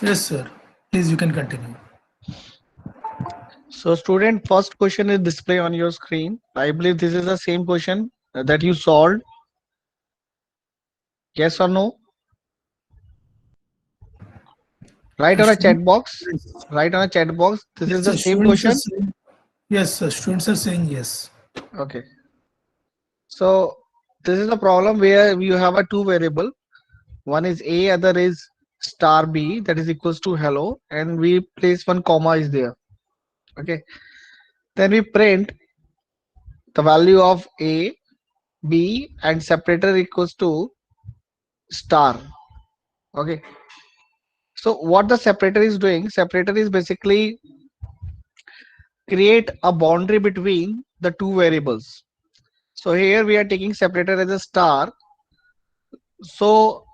Yes, sir. Please, you can continue. So student, first question is display on your screen. I believe this is the same question that you solved. Yes or no? Write on a Student, chat box. yes, Write on a chat box. This is yes, the sir. same Students are question. saying yes, sir. Students are saying yes. Okay. So this is the problem where you have a two variable. One is A, other is star B, that is equals to hello, and we place one comma is there. Okay. Then we print the value of A, B, and separator equals to star. Okay. So what the separator is doing? Separator is basically create a boundary between the two variables. So here we are taking separator as a star. So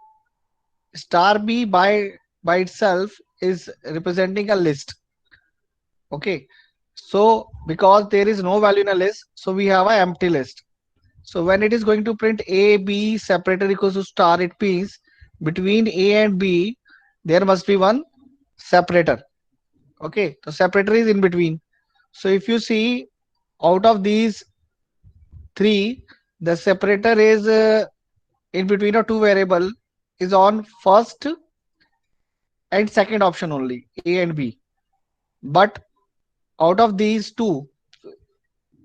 star B by itself is representing a list. Okay. So because there is no value in a list, so we have an empty list. So when it is going to print A, B separator equals to star, it means between A and B, there must be one separator. Okay. The separator is in between. So if you see out of these three, the separator is in between of two variable is on first and second option only, A and B. But out of these two,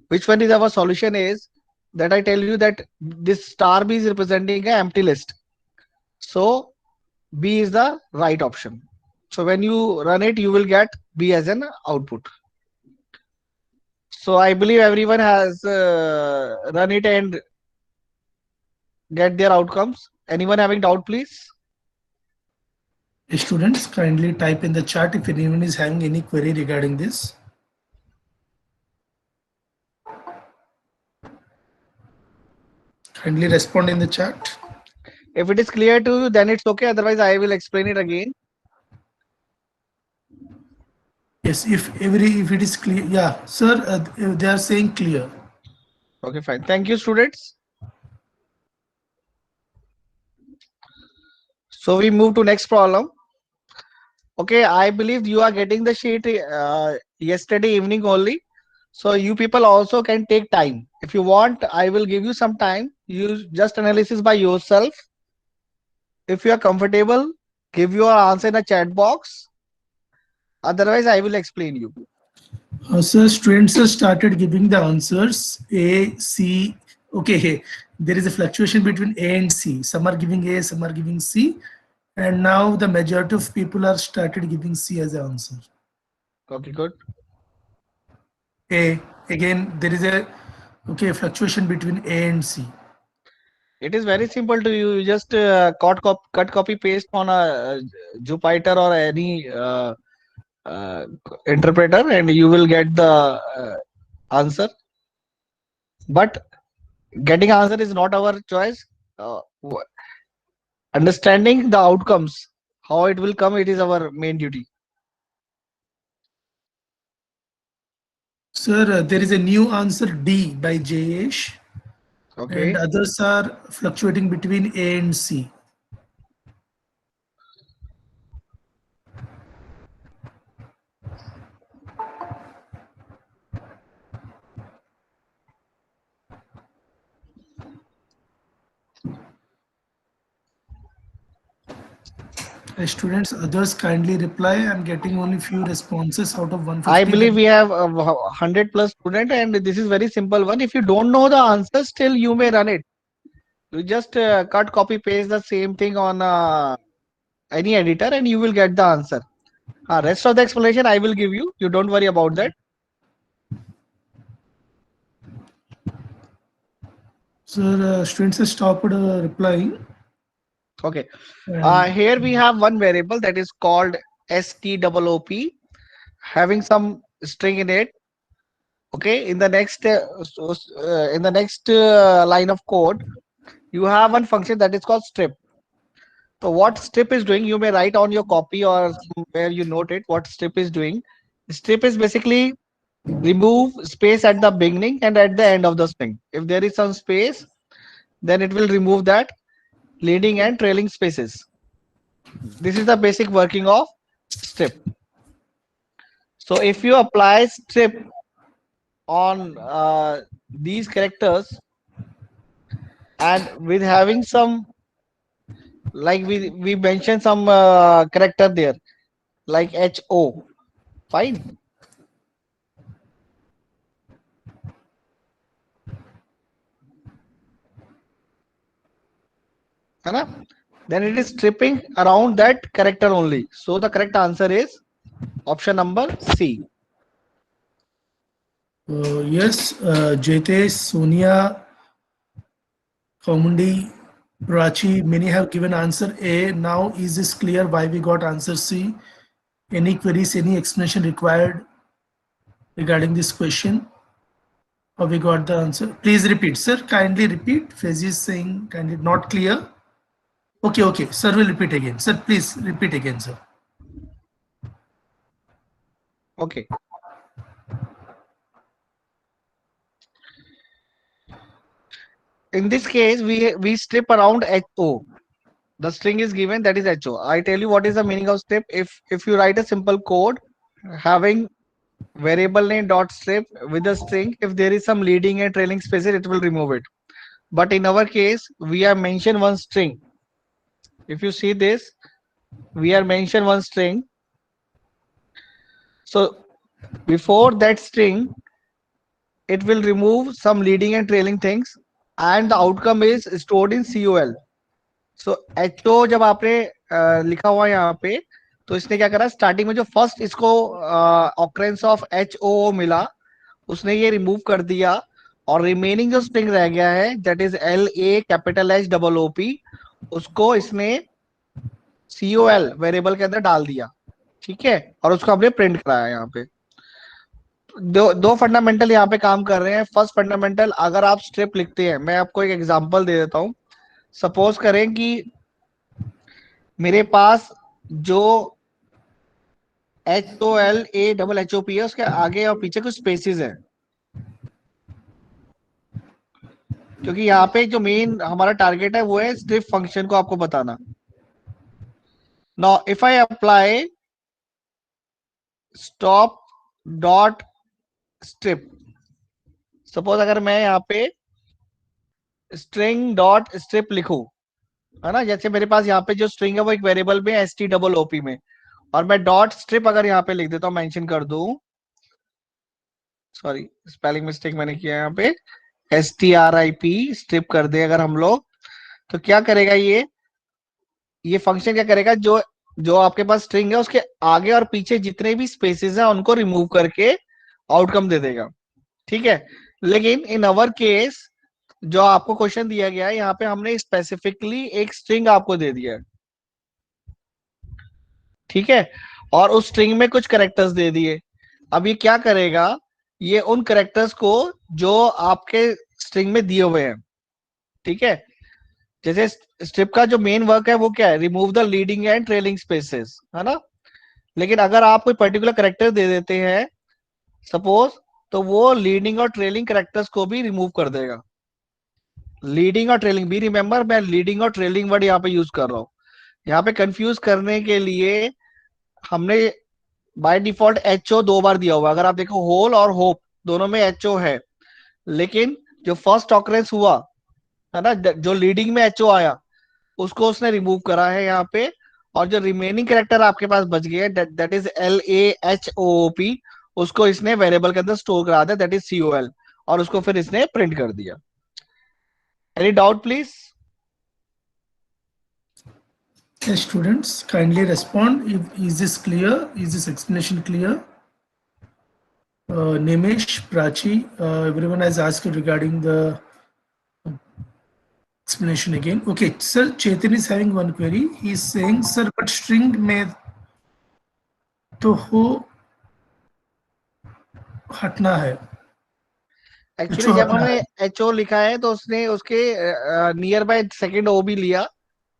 which one is our solution is that I tell you that this star B is representing an empty list. So B is the right option. So when you run it, you will get B as an output. So I believe everyone has run it and get their outcomes. Anyone having doubt, please? Students, kindly type in the chat if anyone is having any query regarding this. Kindly respond in the chat. If it is clear to you, then it's okay. Otherwise, I will explain it again. Yes, if it is clear, yeah, sir. They are saying clear. Okay, fine. Thank you, students. So we move to next problem. Okay, I believe you are getting the sheet yesterday evening only. So you people also can take time. If you want, I will give you some time. You just analysis by yourself. If you are comfortable, give your answer in a chat box. Otherwise, I will explain you. Sir, students have started giving the answers A, C. Okay, there is a fluctuation between A and C. Some are giving A, some are giving C, and now the majority of people are started giving C as the answer. Okay, good. A, again there is a fluctuation between A and C. It is very simple to you. You just cut, copy, paste on a Jupyter or any uh, interpreter, and you will get the answer. But getting answer is not our choice. Understanding the outcomes, how it will come, it is our main duty. Sir, there is a new answer D by Jayesh, and Okay. others are fluctuating between A and C. Students, others kindly reply. I'm getting only few responses out of I 150 that believe we have 100 plus student, and this is very simple one. If you don't know the answer, still you may run it. You just cut, copy, paste the same thing on any editor, and you will get the answer. Rest of the explanation I will give you. You don't worry about that. sir, students have stopped replying. Okay. And Here we have one variable that is called STOOP, having some string in it. Okay. In the next line of code, you have one function that is called strip. So what strip is doing, you may write on your copy or where you note it. What strip is doing? Strip is basically remove space at the beginning and at the end of the string. If there is some space, then it will remove that leading and trailing spaces. This is the basic working of strip. So if you apply strip on these characters and with having some, like we mentioned some character there like HO, fine. है ना? Then it is stripping around that character only. So the correct answer is option number C. Yes, Jitesh, Sonia, Kaumundi, Prachi, many have given answer A. Now, is this clear why we got answer C? Any queries, any explanation required regarding this question? Or we got the answer? Please repeat, sir. Kindly repeat. Faizi is saying kindly not clear. Okay, okay. Sir will repeat again. Sir, please repeat again, sir. Okay. In this case, we strip around HO. The string is given, that is HO. I tell you what is the meaning of strip. If you write a simple code having variable name dot strip with a string, if there is some leading and trailing spaces, it will remove it. But in our case, we have mentioned one string. If you see this, we are mentioned one string. So before that string, it will remove some leading and trailing things, and the outcome is stored in COL. So HO जब आपने लिखा हुआ यहाँ पे, तो इसने क्या करा, स्टार्टिंग में जो फर्स्ट इसको ऑकरेंस ऑफ HO मिला, उसने ये रिमूव कर दिया, और रिमेनिंग जो स्ट्रिंग रह गया है, that is LA capital HOOP, उसको इसने COL वेरिएबल के अंदर डाल दिया. ठीक है, और उसको हमने प्रिंट कराया. यहाँ पे दो फंडामेंटल यहाँ पे काम कर रहे हैं. फर्स्ट फंडामेंटल, अगर आप स्ट्रिप लिखते हैं, मैं आपको एक एग्जांपल दे देता हूं. सपोज करें कि मेरे पास जो HOLAHOP है, उसके आगे और पीछे कुछ स्पेसिस है, क्योंकि यहाँ पे जो मेन हमारा टारगेट है वो है स्ट्रिप फंक्शन को आपको बताना. Now if I apply stop dot strip, suppose अगर मैं यहाँ पे स्ट्रिंग डॉट स्ट्रिप लिखूं, है ना, जैसे मेरे पास यहाँ पे जो स्ट्रिंग है वो एक वेरिएबल में STOOP में, और मैं डॉट स्ट्रिप अगर यहाँ पे लिख देता हूँ, मेंशन कर दूं, सॉरी स्पेलिंग मिस्टेक मैंने किया यहाँ पे, STRIP स्ट्रिप कर दे अगर हम लोग, तो क्या करेगा ये फंक्शन क्या करेगा, जो जो आपके पास स्ट्रिंग है उसके आगे और पीछे जितने भी स्पेसेस हैं उनको रिमूव करके आउटकम दे देगा. ठीक है, लेकिन इन अवर केस जो आपको क्वेश्चन दिया गया है, यहाँ पे हमने स्पेसिफिकली एक स्ट्रिंग आपको दे दिया है. ठीक है, और उस स्ट्रिंग में कुछ कैरेक्टर्स दे दिए. अब ये क्या करेगा, ये उन कैरेक्टर्स को जो आपके स्ट्रिंग में दिए हुए हैं, ठीक है, जैसे स्ट्रिप का जो मेन वर्क है वो क्या है, remove the leading and trailing spaces, है ना. लेकिन अगर आप कोई पर्टिकुलर कैरेक्टर दे देते हैं सपोज, तो वो लीडिंग और ट्रेलिंग कैरेक्टर्स को भी रिमूव कर देगा. लीडिंग और ट्रेलिंग भी, रिमेंबर मैं लीडिंग और ट्रेलिंग वर्ड यहाँ पे यूज कर रहा हूँ. यहाँ पे कंफ्यूज करने के लिए हमने बाय डिफॉल्ट HO 2 बार दिया हुआ. अगर आप देखो होल और होप दोनों में HO है, लेकिन जो फर्स्ट ऑकरेंस हुआ है ना, जो लीडिंग में HO आया, उसको उसने रिमूव करा है यहाँ पे, और जो रिमेनिंग कैरेक्टर आपके पास बच गए दैट इज LAHOOP, उसको इसने वेरिएबल के अंदर स्टोर करा दिया, दैट इज COL, और उसको फिर इसने प्रिंट कर दिया. Any doubt please? Yes, students, kindly respond. Is this clear? Is this explanation clear? Nimesh, Prachi, everyone has asked regarding the explanation again. Okay, sir, Chetan is having one query. He is saying, sir, but string में तो हो हटना है. Actually जब हमने HO लिखा है तो उसने उसके नियर बाय सेकंड O भी लिया.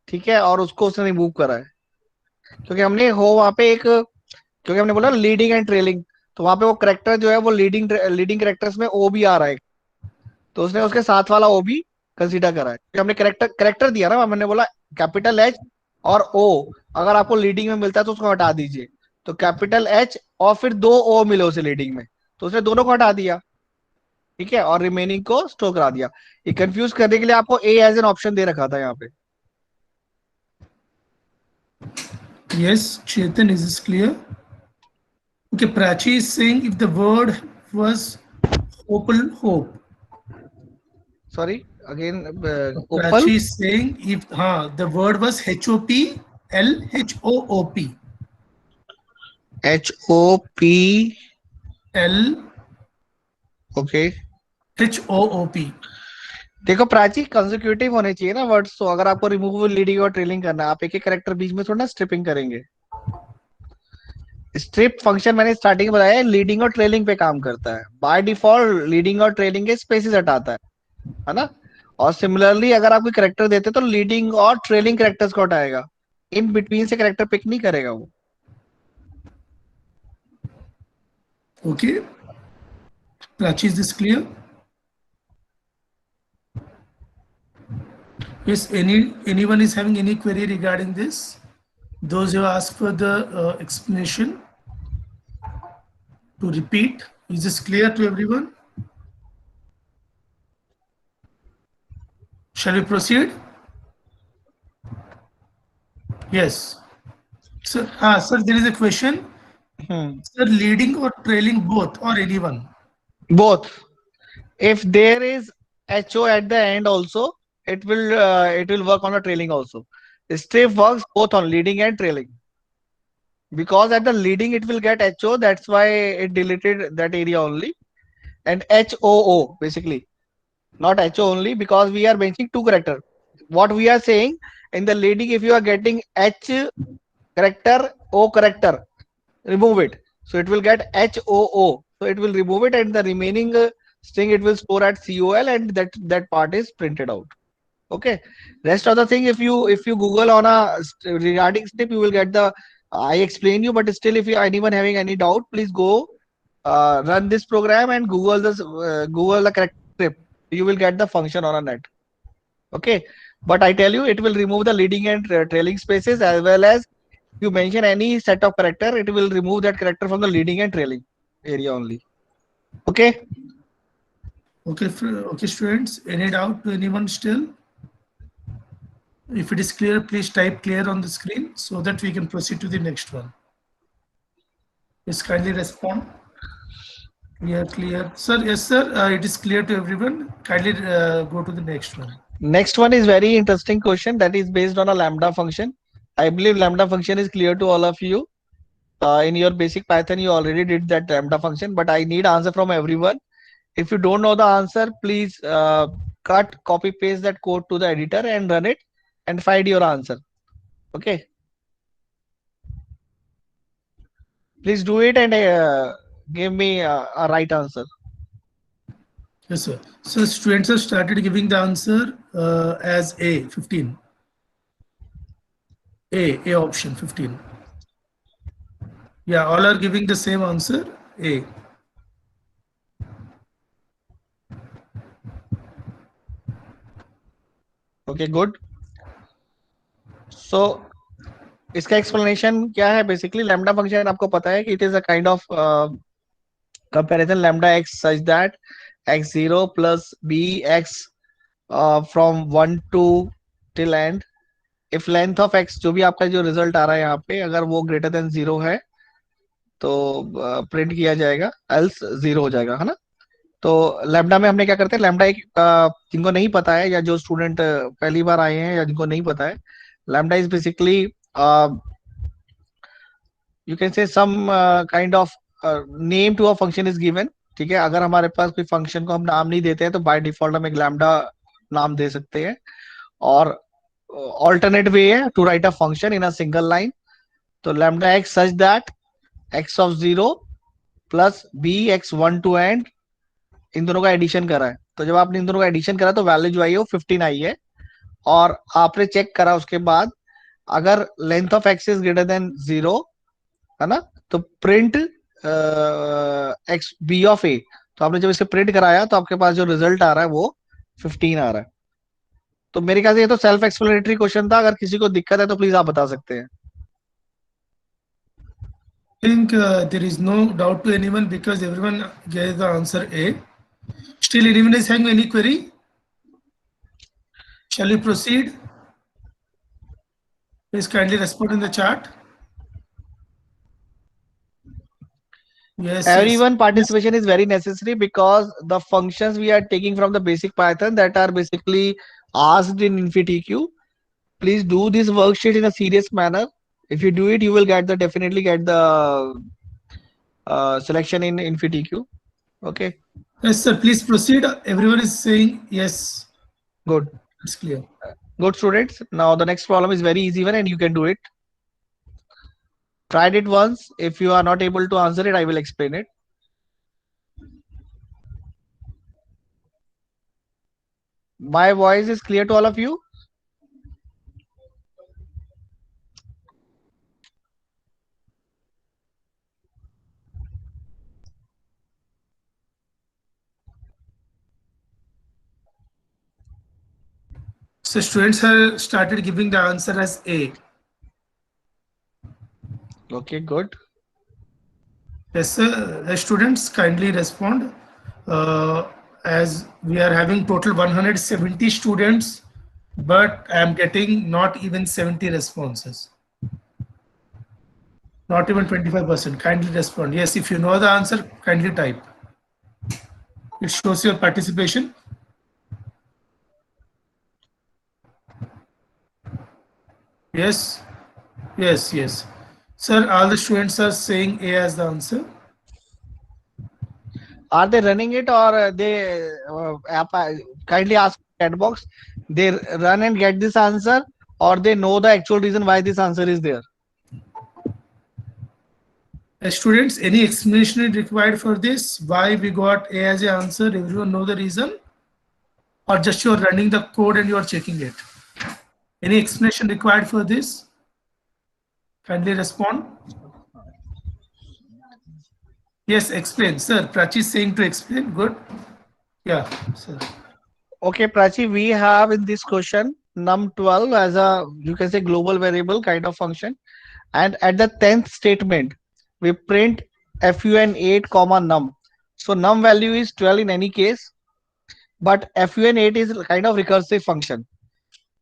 ठीक है, और उसको उसने रिमूव करा है, क्योंकि हमने हो वहां पे एक, क्योंकि हमने बोला लीडिंग एंड ट्रेलिंग, तो वहां पे वो करेक्टर जो है वो लीडिंग करेक्टर्स में O भी आ रहा है, तो उसने उसके साथ वाला O भी कंसीडर करा है. हमने करेक्टर दिया ना, हमने बोला कैपिटल H और O, अगर आपको लीडिंग में मिलता है तो उसको हटा दीजिए. तो कैपिटल एच और फिर 2 ओ मिले उसे लीडिंग में, तो उसने दोनों को हटा दिया, ठीक है, और रिमेनिंग को स्टोर करा दिया। ये कंफ्यूज करने के लिए आपको ए एज एन ऑप्शन दे रखा था यहाँ पे। Yes, Chetan, is this clear? Okay, Prachi is saying if the word was hope. Sorry again, Opal, Prachi is saying if the word was HOP. H O P, L okay. HOOP. देखो Prachi, consecutive होने चाहिए ना words, तो अगर आपको remove, leading और trailing करना है, आप एक एक कैरेक्टर बीच में थोड़ा ना स्ट्रिपिंग करेंगे। स्ट्रिप फंक्शन मैंने स्टार्टिंग में बताया, लीडिंग और ट्रेलिंग पे काम करता है। बाय डिफॉल्ट लीडिंग और ट्रेलिंग के स्पेसेस हटाता है ना। और सिमिलरली अगर आप कोई कैरेक्टर देते तो लीडिंग और ट्रेलिंग कैरेक्टर्स को हटाएगा, इन बिटवीन से कैरेक्टर पिक नहीं करेगा वो। Okay, Prachi, is this clear? Yes, anyone is having any query regarding this? Those who ask for the explanation to repeat, is this clear to everyone? Shall we proceed? Yes. Sir, sir, there is a question. Sir, leading or trailing both or anyone? Both. If there is HO at the end also, it will work on the trailing also. Strip works both on leading and trailing. Because at the leading it will get HO, that's why it deleted that area only. And HOO basically, not HO only, because we are mentioning two character. What we are saying, in the leading, if you are getting H character, O character, remove it. So it will get HOO. So it will remove it, and the remaining string it will store at COL, and that part is printed out. Okay. Rest of the thing, if you Google on a regarding strip, you will get the. I explain you, but still, if you anyone having any doubt, please go run this program and Google the correct strip. You will get the function on a net. Okay. But I tell you, it will remove the leading and trailing spaces, as well as you mention any set of character, it will remove that character from the leading and trailing area only. Okay. Okay, okay, students. Any doubt to anyone still? If it is clear, please type clear on the screen so that we can proceed to the next one. Please kindly respond. Clear. Sir, yes, sir. It is clear to everyone. Kindly go to the next one. Next one is very interesting question that is based on a lambda function. I believe lambda function is clear to all of you. In your basic Python, you already did that lambda function, but I need answer from everyone. If you don't know the answer, please cut, copy, paste that code to the editor and run it and find your answer. Okay. Please do it and give me a right answer. Yes, sir. So students have started giving the answer as A, 15. A option, 15. Yeah, all are giving the same answer, A. Okay, good. So इसका explanation क्या है? Basically lambda function आपको पता है कि it is a kind of comparison lambda x such that x0 plus bx from 1 to till end, if length of x, जो भी आपका जो रिजल्ट आ रहा है यहाँ पे, अगर वो ग्रेटर देन 0 है तो प्रिंट किया जाएगा, एल्स 0 हो जाएगा, है ना। तो लैम्डा में हमने क्या करते हैं, लैम्डा एक जिनको नहीं पता है या जो स्टूडेंट पहली बार आए हैं या जिनको नहीं पता है, lambda is basically you can say some kind of name to a function is given. ठीक है, अगर हमारे पास कोई फंक्शन को हम नाम नहीं देते हैं तो बाय डिफॉल्ट हम एक लैम्डा नाम दे सकते हैं। और ऑल्टरनेट वे है to write a function in a single line. तो lambda x such that x of 0 plus b x 1 two and, इन दोनों का एडिशन करा है। तो जब आपने इन दोनों का एडिशन करा तो वैल्यू जो आई है वो 15 आई है। और आपने चेक करा उसके बाद, अगर length of x is greater than 0, है ना, तो प्रिंट एक्स बी ऑफ ए। तो आपने जब इसे प्रिंट कराया तो आपके पास जो रिजल्ट आ रहा है वो 15 आ रहा है। तो मेरे ख्याल से ये तो सेल्फ एक्सप्लेनेटरी क्वेश्चन था, अगर किसी को दिक्कत है तो प्लीज आप बता सकते हैं। think there is no doubt to anyone because everyone gave the answer A. Still, anyone is having any query? Shall we proceed? Please kindly respond in the chat. Yes, yes. Everyone Yes. participation is very necessary because the functions we are taking from the basic Python that are basically asked in InfyTQ. Please do this worksheet in a serious manner. If you do it, you will definitely get the selection in InfyTQ. Okay, Yes, sir. Please proceed. Everyone is saying yes. good. It's clear. Good students. Now the next problem is very easy one and you can do it. Tried it once. If you are not able to answer it, I will explain it. My voice is clear to all of you? So students have started giving the answer as A. Okay, good. Yes, sir. Students kindly respond. As we are having total 170 students, but I am getting not even 70 responses. Not even 25%. Kindly respond. Yes, if you know the answer, kindly type. It shows your participation. Yes, yes, yes. Sir, all the students are saying A as the answer. Are they running it or they kindly ask chat box? They run and get this answer or they know the actual reason why this answer is there? Students, any explanation is required for this? Why we got A as the answer? Everyone know the reason? Or just you're running the code and you're checking it? Any explanation required for this? Kindly respond. Yes, explain. Sir, Prachi is saying to explain. Good. Yeah, sir. Okay, Prachi, we have in this question num12 as a, you can say, global variable kind of function. And at the 10th statement, we print fun8 comma num. So num value is 12 in any case, but fun8 is kind of recursive function.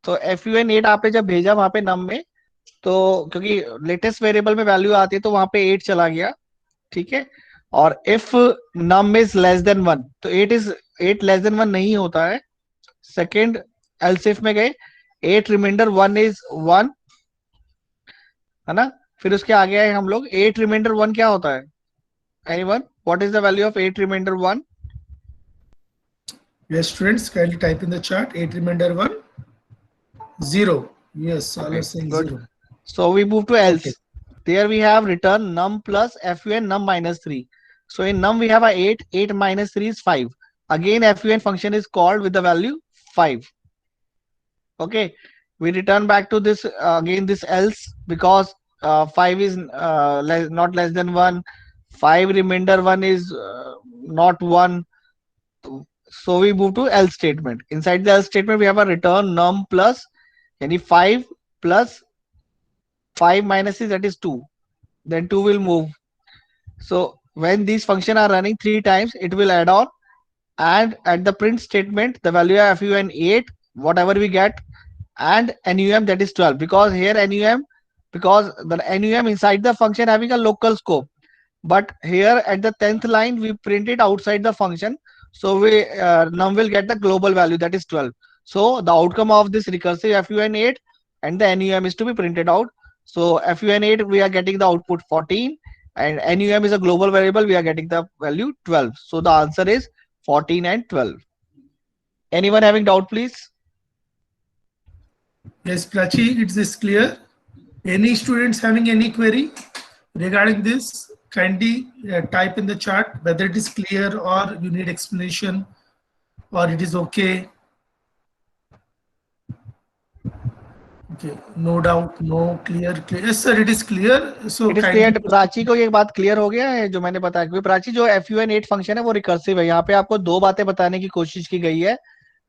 तो fun8 आपने जब भेजा वहां पे num में, तो क्योंकि latest variable में वैल्यू आती है तो वहां पे 8 चला गया, ठीक है. और if num is less than 1, तो 8 लेस देन 1 नहीं होता है. सेकेंड एल्स इफ में गए, 8 रिमाइंडर 1 इज 1, है ना. फिर उसके आगे आए हम लोग, 8 रिमाइंडर 1 क्या होता है? Anyone, what is the value of 8 remainder 1? Yes, students, kindly type in the chat. 8 remainder 1, 0. Yes, all Okay, are saying good. 0. So we move to else. Okay. There we have return num plus fun num minus 3. So in num we have a 8, 8 minus 3 is 5. Again fun function is called with the value 5. Okay, we return back to this again this else because 5 is not less than 1. 5 remainder 1 is not 1. So we move to else statement. Inside the else statement we have a return num plus any 5 plus 5 minus is, that is 2. Then 2 will move. So when these functions are running 3 times, it will add on, and at the print statement the value of fun 8 whatever we get, and num that is 12, because here num, because the num inside the function having a local scope, but here at the 10th line we print it outside the function, so we num will get the global value, that is 12. So the outcome of this recursive fun8 and the num is to be printed out. So fun8 we are getting the output 14, and num is a global variable, we are getting the value 12. So the answer is 14 and 12. Anyone having doubt, please? Yes, Prachi, it is clear. Any students having any query regarding this? Kindly type in the chat whether it is clear or you need explanation or it is okay. Okay, no doubt, no, clear, clear. Yes, sir, it is clear. So it is kindly. Clear. Prachi को ये बात clear हो गया है जो मैंने बताया, क्योंकि प्राची जो fun8 फंक्शन है वो रिकर्सिव है. यहाँ पे आपको दो बातें बताने की कोशिश की गई है,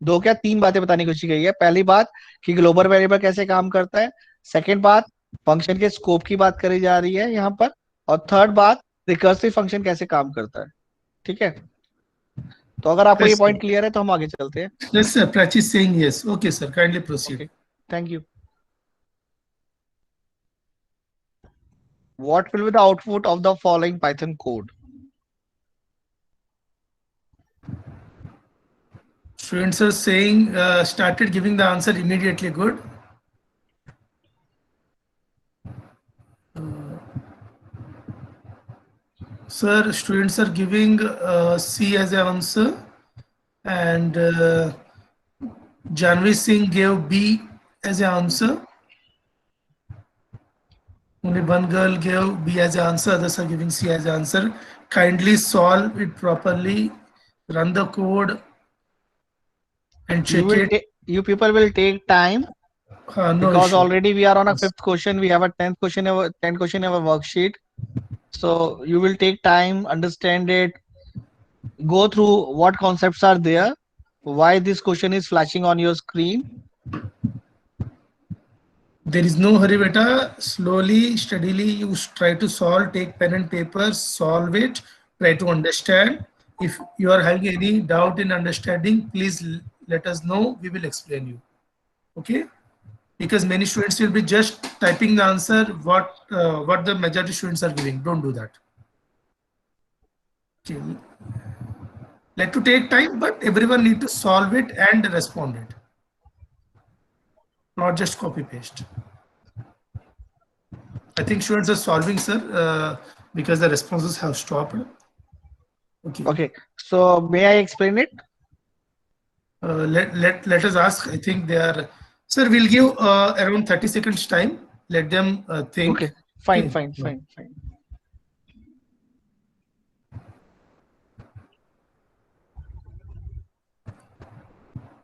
दो क्या तीन बातें बताने की कोशिश की गई है. पहली बात कि ग्लोबल वेरिएबल कैसे काम करता है. सेकेंड बात, फंक्शन के स्कोप की बात करी जा रही है यहाँ पर. और थर्ड बात, रिकर्सिव फंक्शन कैसे काम करता है, ठीक है। तो अगर आपको ये Yes, sir. पॉइंट क्लियर है तो हम आगे चलते हैं। Yes, sir. Prachi is saying yes. Okay, sir. Kindly proceed. Okay, thank you. What will be the output of the following Python code? Students are saying started giving the answer immediately. Good. Sir, students are giving C as an answer, and Janvi Singh gave B as an answer. Only one girl gave B as an answer, others are giving C as an answer. Kindly solve it properly, run the code and check it. You people will take time No because issue. already we are on a Yes. fifth question. We have a 10th question, 10 question of a worksheet. So you will take time, understand it, go through what concepts are there, why this question is flashing on your screen. There is no hurry, beta. Slowly, steadily, you try to solve. Take pen and paper, solve it. Try to understand. If you are having any doubt in understanding, please let us know. We will explain you. Okay? Because many students will be just typing the answer what the majority students are giving. Don't do that. Okay. Like to take time, but everyone need to solve it and respond it, not just copy paste. I think students are solving, sir, because the responses have stopped. Okay. Okay, so may I explain it? Let us ask. I think they are. Sir, we'll give around 30 seconds time. Let them think. Okay, fine, Okay. fine, fine, fine.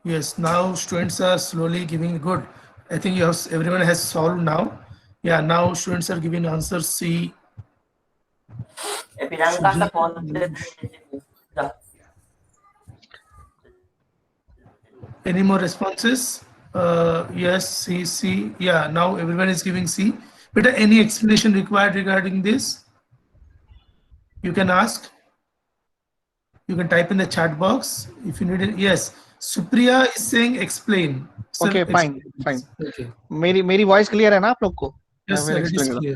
Yes, now students are slowly giving good. I think you have everyone has solved now. Yeah, now students are giving answer C. Pinangkasa content. Any more responses? Yes, C, C. Yeah, now everyone is giving C. But any explanation required regarding this? You can ask. You can type in the chat box if you need it. Yes, Supriya is saying explain. Sir, Okay, fine, explain. fine. Okay. मेरी voice clear है ना आप लोग को? Yes, sir, it is clear.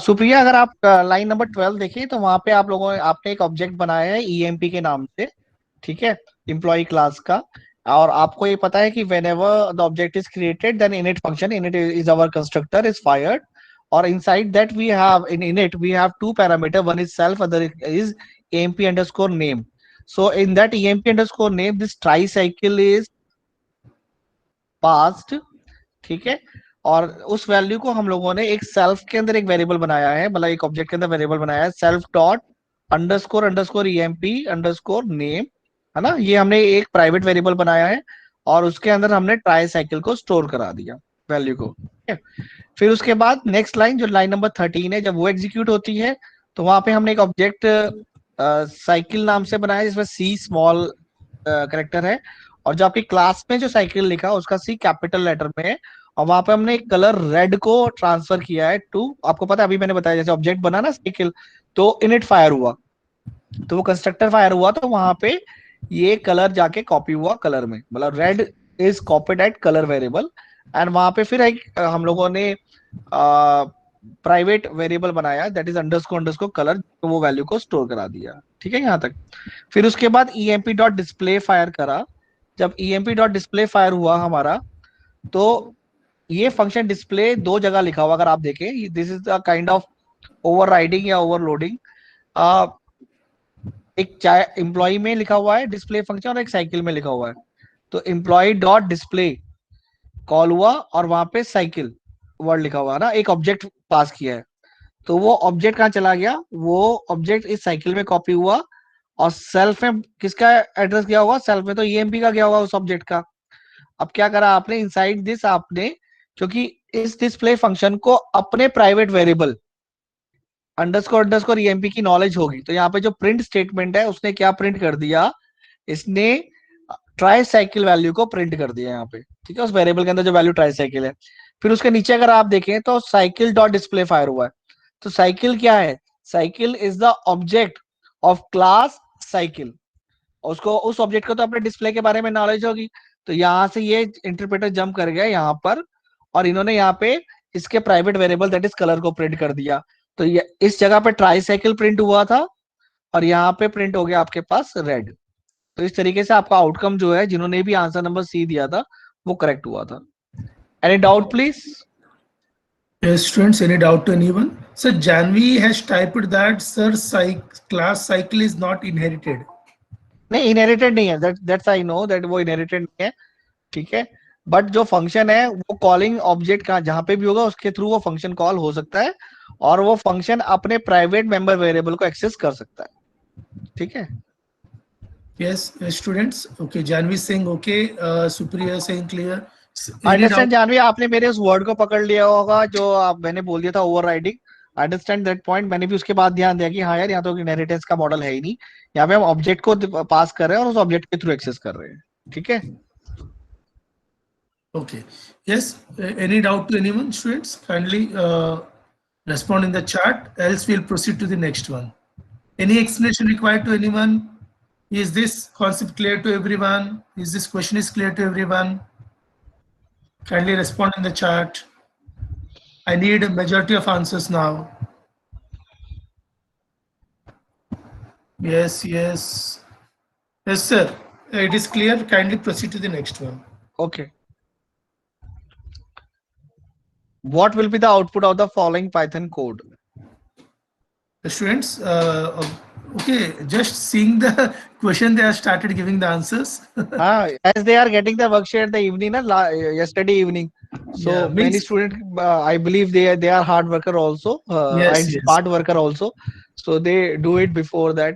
Supriya, अगर आप line number 12 देखिए तो वहां पे आप लोगों ने आपने एक ऑब्जेक्ट बनाया है ईएमपी के नाम से, ठीक है, एम्प्लॉय क्लास का। और आपको ये पता है कि whenever the object is created then init function, init is our constructor, is fired, or inside that we have in init we have two parameter, one is self, other is emp underscore name. So in that emp underscore name this tricycle is passed, ठीक है। और उस value को हम लोगों ने एक self के अंदर एक वेरिएबल बनाया है, मतलब एक ऑब्जेक्ट के अंदर वेरिएबल बनाया है, self dot underscore underscore EMP underscore name, है ना। ये हमने एक प्राइवेट वेरिएबल बनाया है और उसके अंदर हमने ट्राई साइकिल को स्टोर करा दिया वैल्यू को, ठीक है। फिर उसके बाद नेक्स्ट लाइन जो लाइन नंबर 13 है, जब वो एग्जीक्यूट होती है तो वहां पे हमने एक ऑब्जेक्ट साइकिल नाम से बनाया जिसमें सी स्मॉल करेक्टर है, और जो आपकी क्लास में जो साइकिल लिखा उसका सी कैपिटल लेटर में है, और वहां पे हमने एक कलर रेड को ट्रांसफर किया है टू, आपको पता है अभी मैंने बताया जैसे ऑब्जेक्ट बना ना साइकिल, तो इनिट फायर हुआ तो वो कंस्ट्रक्टर फायर हुआ तो वहां पे ये कलर जाके कॉपी हुआ कलर में, मतलब red is copied at colour variable. And वहां पे फिर एक हम लोगों ने प्राइवेट वेरिएबल बनाया दैट इज अंडरस्कोर कलर, तो वो वैल्यू को स्टोर करा दिया, ठीक है यहाँ तक। फिर उसके बाद emp डॉट डिस्प्ले फायर करा, जब emp डॉट डिस्प्ले फायर हुआ हमारा तो ये फंक्शन डिस्प्ले दो जगह लिखा हुआ, अगर आप देखें this is a kind of overriding या ओवरलोडिंग। एक चाहे एम्प्लॉय में लिखा हुआ है डिस्प्ले फंक्शन और एक साइकिल में लिखा हुआ है, तो एम्प्लॉय डॉट डिस्प्ले कॉल हुआ और वहां पे साइकिल वर्ड लिखा हुआ है ना, एक ऑब्जेक्ट पास किया है, तो वो ऑब्जेक्ट कहाँ चला गया, वो ऑब्जेक्ट इस साइकिल में कॉपी हुआ और सेल्फ में किसका एड्रेस गया होगा, सेल्फ में तो ईएमपी का गया होगा उस ऑब्जेक्ट का। अब क्या करा आपने, इनसाइड दिस आपने, क्योंकि इस डिस्प्ले फंक्शन को अपने private variable underscore underscore EMP की नॉलेज होगी, तो यहाँ पे जो प्रिंट स्टेटमेंट है उसने क्या प्रिंट कर दिया, इसने ट्राई साइकिल वैल्यू को प्रिंट कर दिया यहाँ पे, ठीक है, उस वेरिएबल के अंदर जो वैल्यू ट्राई साइकिल है। फिर उसके नीचे अगर आप देखें तो साइकिल डॉट डिस्प्ले फायर हुआ है, तो साइकिल क्या है, cycle is the object of class cycle. उसको उस ऑब्जेक्ट को तो अपने डिस्प्ले के बारे में नॉलेज होगी। तो यहाँ से ये इंटरप्रेटर जंप कर गया यहाँ पर, और इन्होंने यहाँ पे इसके private variable that is colour को प्रिंट कर दिया। तो ये इस जगह पे ट्राई साइकिल प्रिंट हुआ था और यहाँ पे प्रिंट हो गया आपके पास रेड। तो इस तरीके से आपका आउटकम जो है, जिन्होंने भी आंसर नंबर सी दिया था वो करेक्ट हुआ था। Any doubt please? Yes, students, any doubt to anyone? Sir, Janvi has typed that sir, class cycle is not inherited. नहीं, इनहेरिटेड नहीं है, दैट्स आई नो दैट वो इनहेरिटेड नहीं है, ठीक है। बट जो फंक्शन है वो कॉलिंग ऑब्जेक्ट का जहां पे भी होगा उसके थ्रू वो फंक्शन कॉल हो सकता है, और वो फंक्शन अपने प्राइवेट मेंबर वेरिएबल को एक्सेस कर सकता है, ठीक है। Yes, students. Okay, Janvi is saying okay. Supriya is saying clear. Any understand doubt? Janhvi, आपने मेरे उस वर्ड को पकड़ लिया होगा जो मैंने बोल दिया था, ओवरराइडिंग। Understand that point. मैंने भी उसके बाद ध्यान दिया कि हाँ यार, यहाँ तो इनहेरिटेंस का मॉडल है ही नहीं, यहाँ पे हम ऑब्जेक्ट को पास कर रहे हैं और उस ऑब्जेक्ट के थ्रू एक्सेस कर रहे हैं, ठीक है। Okay. Yes. Any doubt to anyone, students? Kindly respond in the chat. Else we'll proceed to the next one. Any explanation required to anyone? Is this concept clear to everyone? Is this question is clear to everyone? Kindly respond in the chat. I need a majority of answers now. Yes, yes. Yes, sir. It is clear. Kindly proceed to the next one. Okay. What will be the output of the following Python code? The students, okay, just seeing the question, they have started giving the answers. As they are getting the worksheet in the evening, yesterday evening. So Yeah, many means- students, I believe they are hard worker also, Yes, and yes. smart worker also. So they do it before that.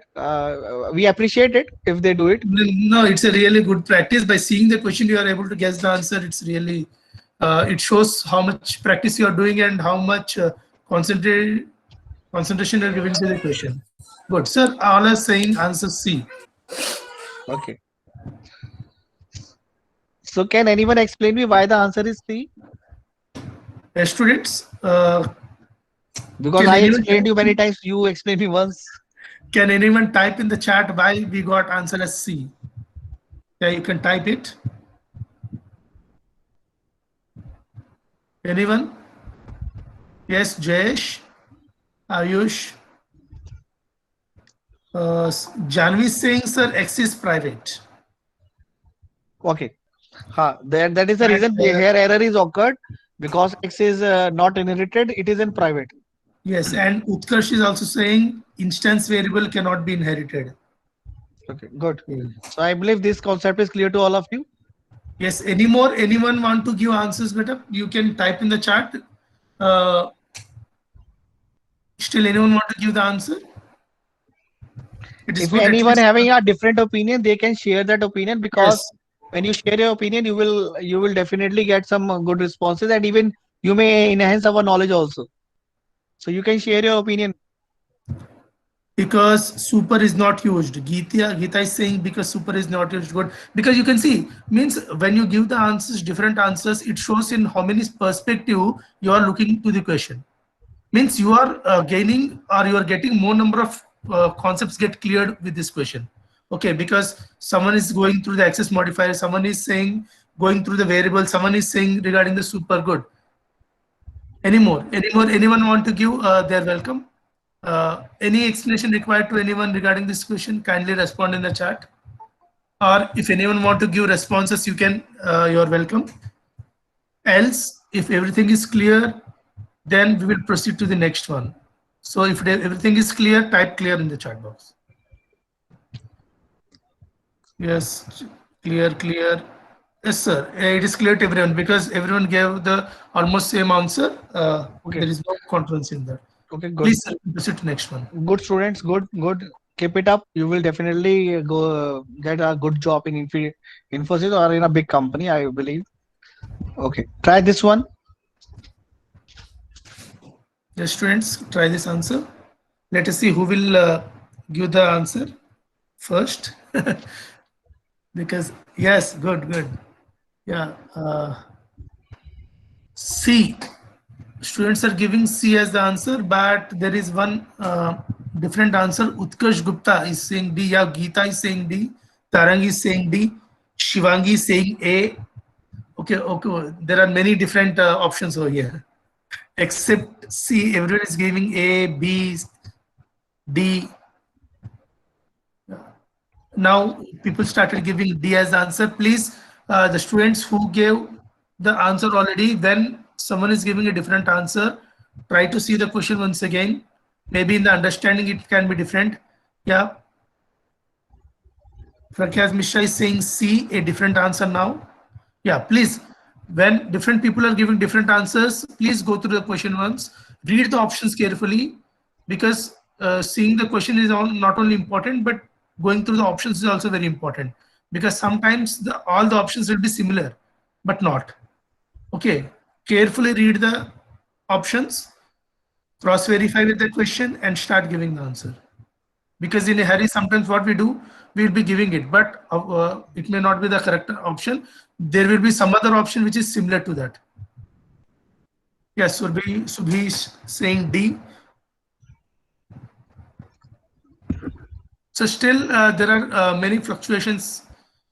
We appreciate it if they do it. No, it's a really good practice. By seeing the question, you are able to guess the answer. It's really, it shows how much practice you are doing and how much concentration you are giving to the question. Good, sir. All are saying answer C. Okay. So can anyone explain me why the answer is C? Students, Because can I anyone- explained you many times. You explained me once. can anyone type in the chat why we got answer as C? Yeah, you can type it. Anyone? Yes, Jayesh, Ayush. Janvi is saying, sir, X is private. Okay. That is the reason here error is occurred, because X is not inherited, it is in private. Yes, and Utkarsh is also saying instance variable cannot be inherited. Okay, good. So I believe this concept is clear to all of you. Yes, anyone want to give answers better? You can type in the chat. Still anyone want to give the answer? It is If good at anyone least- having a different opinion, they can share that opinion, because Yes. when you share your opinion, you will definitely get some good responses, and even you may enhance our knowledge also. So you can share your opinion. Because super is not used. Geeta is saying because super is not used. Good, because you can see, means when you give the answers, different answers, it shows in how many perspective you are looking to the question. Means you are gaining, or you are getting more number of concepts get cleared with this question. Okay, because someone is going through the access modifier, someone is saying going through the variable, someone is saying regarding the super. Good. Anyone want to give? They're welcome. Any explanation required to anyone regarding this question? Kindly respond in the chat. Or if anyone want to give responses, you can. You are welcome. Else, if everything is clear, then we will proceed to the next one. So if everything is clear, type clear in the chat box. Yes, clear. Yes, sir. It is clear to everyone because everyone gave the almost same answer. Okay. There is no controversy in that. Okay, good. Please proceed to next one. Good students, good. Keep it up. You will definitely go get a good job in Infosys or in a big company, I believe. Okay, try this one. Yes, students, try this answer. Let us see who will give the answer first. Because yes, good. Yeah. C. students are giving C as the answer, but there is one different answer. Utkarsh Gupta is saying D, yeah, Geeta is saying D, Tarang is saying D, Shivangi is saying A. Okay, okay, there are many different options over here. Except C, everyone is giving A, B, D. Now people started giving D as the answer. Please, the students who gave the answer already, when someone is giving a different answer, try to see the question once again. Maybe in the understanding it can be different. Yeah. Prakyas Mishra is saying C, a different answer now. Yeah, please. When different people are giving different answers, please go through the question once. Read the options carefully, because seeing the question is not only important, but going through the options is also very important. Because sometimes all the options will be similar, but not. Okay, carefully read the options, cross verify with the question, and start giving the answer. Because in a hurry, sometimes what we do, we'll be giving it, but it may not be the correct option. There will be some other option which is similar to that. Yes, Subhi is saying D. So still there are many fluctuations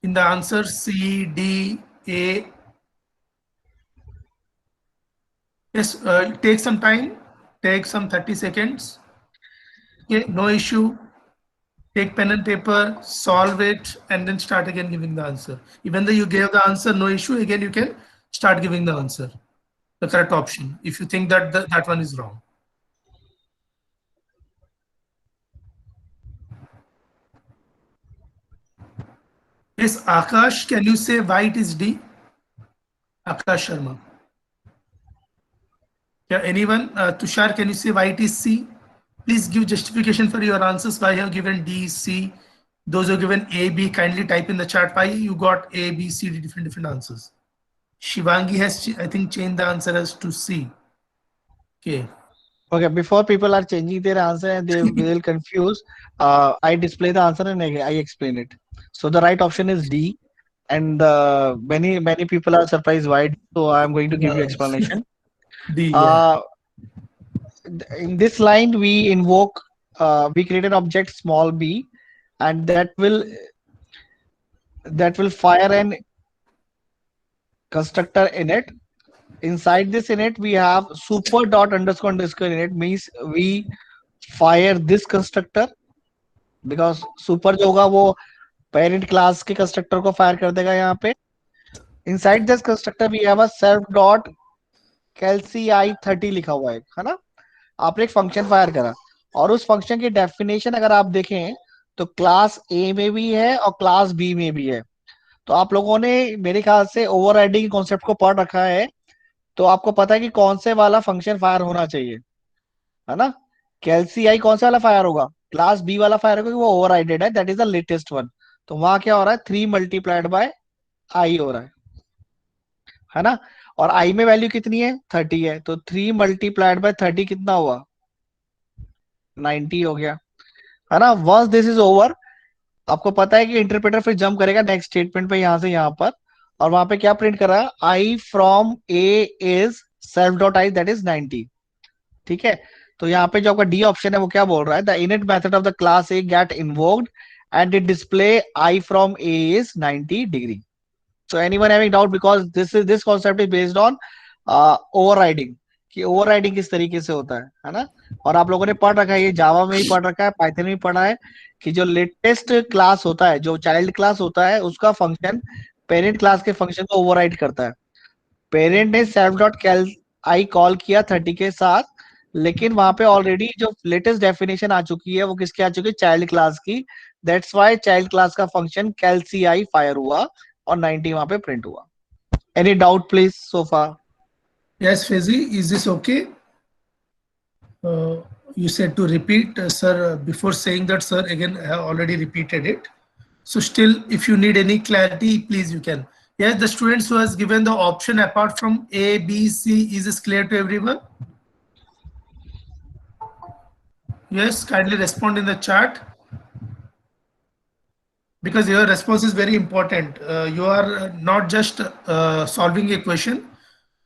in the answer. C, D, A. Yes, take some time, take some 30 seconds. Okay, no issue. Take pen and paper, solve it, and then start again giving the answer. Even though you gave the answer, no issue. Again, you can start giving the answer, the correct option, if you think that that one is wrong. Yes, Akash, can you say why it is D? Akash Sharma. Yeah, anyone? Tushar, can you say why it is C? Please give justification for your answers. Why you have given D, C? Those who have given A, B, kindly type in the chat why you got A, B, C, D, different answers. Shivangi has, I think, changed the answer as to C. Okay. Okay, before people are changing their answer and they will confuse, I display the answer and I explain it. So the right option is D, and many people are surprised why D, so I'm going to give you explanation. D, yeah. Uh, in this line, we create an object small b, and that will fire an constructor in it. Inside this init, we have super dot underscore underscore init, means we fire this constructor, because super जो होगा वो parent class के constructor को fire कर देगा यहाँ पे. Inside this constructor we have a self dot calci30 लिखा हुआ है ना. आपने एक फंक्शन फायर करा और उस फंक्शन की डेफिनेशन अगर आप देखें तो क्लास ए में भी है और क्लास बी में भी है. तो आप लोगों ने मेरे ख्याल से ओवरराइडिंग कॉन्सेप्ट को पढ़ रखा है, तो आपको पता है कि कौन से वाला फंक्शन फायर होना चाहिए, है ना. कैलसीआई कौन सा वाला फायर होगा, क्लास बी वाला फायर होगा, वो ओवरराइडेड है, that is the latest one. तो वहां क्या हो रहा है, 3 मल्टीप्लाइड बाय आई हो रहा है ना. और आई में वैल्यू कितनी है, 30 है, तो 3 मल्टीप्लाइड बाय 30 कितना हुआ, 90 हो गया, है ना. वंस दिस इज ओवर, आपको पता है कि इंटरप्रेटर फिर जंप करेगा नेक्स्ट स्टेटमेंट पे, यहां से यहां पर, और वहां पे क्या प्रिंट कर रहा है, i from A is self dot i, that is 90. ठीक है. तो यहाँ पे जो आपका डी ऑप्शन है वो क्या बोल रहा है, the init method of the class A get invoked and it display I from A is 90 degree. So anyone having doubt, because this concept is based on overriding, कि overriding किस तरीके से होता है ना. और आप लोगों ने पढ़ रखा है, ये जावा में ही पढ़ रखा है, पाइथन में भी पढ़ा है, कि जो लेटेस्ट क्लास होता है, जो चाइल्ड क्लास होता है, उसका फंक्शन पेरेंट क्लास के फंक्शन को ओवरराइड करता है. पेरेंट ने सेल्फ डॉट कैल आई कॉल किया 30 के साथ, लेकिन वहां पे ऑलरेडी जो लेटेस्ट डेफिनेशन आ चुकी है वो किसकी आ चुकी है, चाइल्ड क्लास की. दैट्स व्हाई चाइल्ड क्लास का फंक्शन कैलसीआई फायर हुआ और 90 वहां पे प्रिंट हुआ. Any doubt please so far? Yes, Fezi, is this okay? You said to repeat, sir. Before saying that, sir, again, I have already repeated it. So still, if you need any clarity, please you can. Yes, the students who has given the option apart from A, B, C, is this clear to everyone? Yes, kindly respond in the chat, because your response is very important. You are not just solving a question,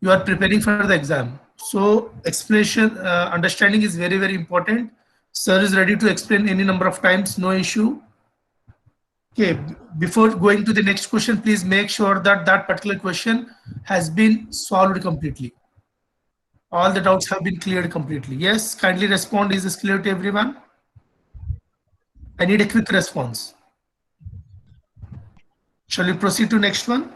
you are preparing for the exam. So explanation, understanding is very, very important. Sir is ready to explain any number of times, no issue. Okay, before going to the next question, please make sure that that particular question has been solved completely. All the doubts have been cleared completely. Yes, kindly respond. Is this clear to everyone? I need a quick response. Shall we proceed to next one?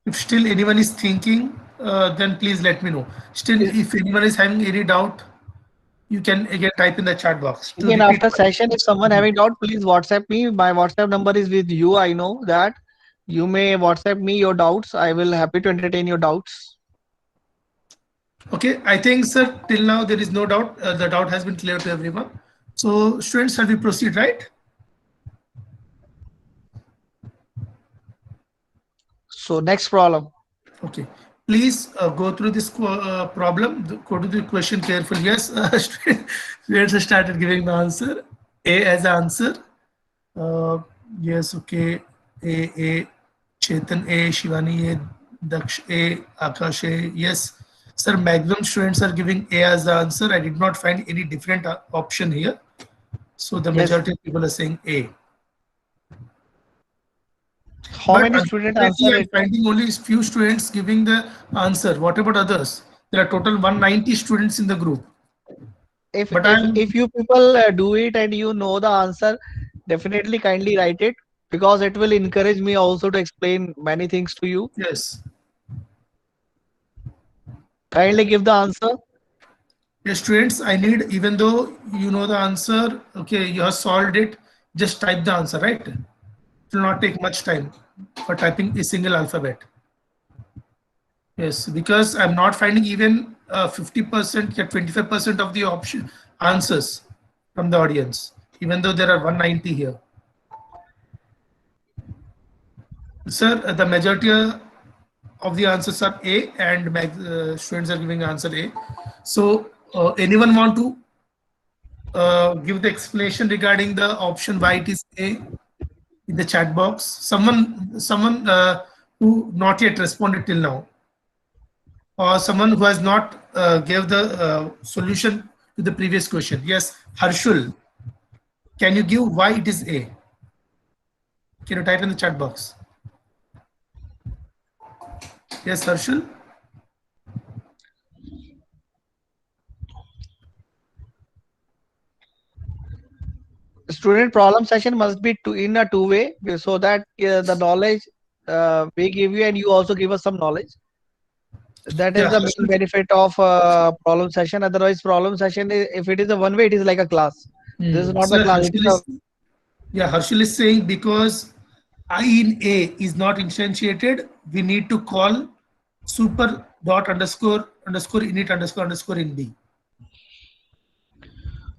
If still anyone is thinking, then please let me know. Still, if anyone is having any doubt, you can again type in the chat box to Again, repeat. after session, if someone having doubt, please WhatsApp me. My WhatsApp number is with you. I know that you may WhatsApp me your doubts. I will happy to entertain your doubts. Okay, I think, sir, till now there is no doubt. The doubt has been clear to everyone. So, students, shall we proceed, right? So next problem. Okay. Please go through this problem. Go to the question carefully. Yes, students have started giving the answer. A as answer. Uh, yes, okay. A, Chetan A, Shivani A, Daksh A, Akash A. Yes, sir, maximum students are giving A as the answer. I did not find any different option here. So the Yes. majority of people are saying A. How But many students unfortunately, answer I'm it? finding only few students giving the answer. What about others? There are total 190 students in the group. If But if I'm, if you people do it and you know the answer, definitely kindly write it because it will encourage me also to explain many things to you. yes. Kindly give the answer. Yes, students, I need, even though you know the answer, okay, you have solved it, just type the answer, right? It will not take much time for typing a single alphabet. Yes, because I'm not finding even 50% or 25% of the option answers from the audience, even though there are 190 here. Sir, the majority of the answers are A, and students are giving answer A. So, anyone want to give the explanation regarding the option why it is A in the chat box? Someone who not yet responded till now, or someone who has not gave the solution to the previous question. Yes, Harshul, can you give why it is A? Can you type in the chat box? Yes, Harshul. Student problem session must be in a two-way so that the knowledge we give you and you also give us some knowledge. That is Yeah, the main Harshul. benefit of problem session. Otherwise, problem session if it is a one way, it is like a class. This is not the Sir, class. It is Harshul a is, yeah, Harshul is saying because I in A is not instantiated, we need to call super dot underscore underscore init underscore underscore in B.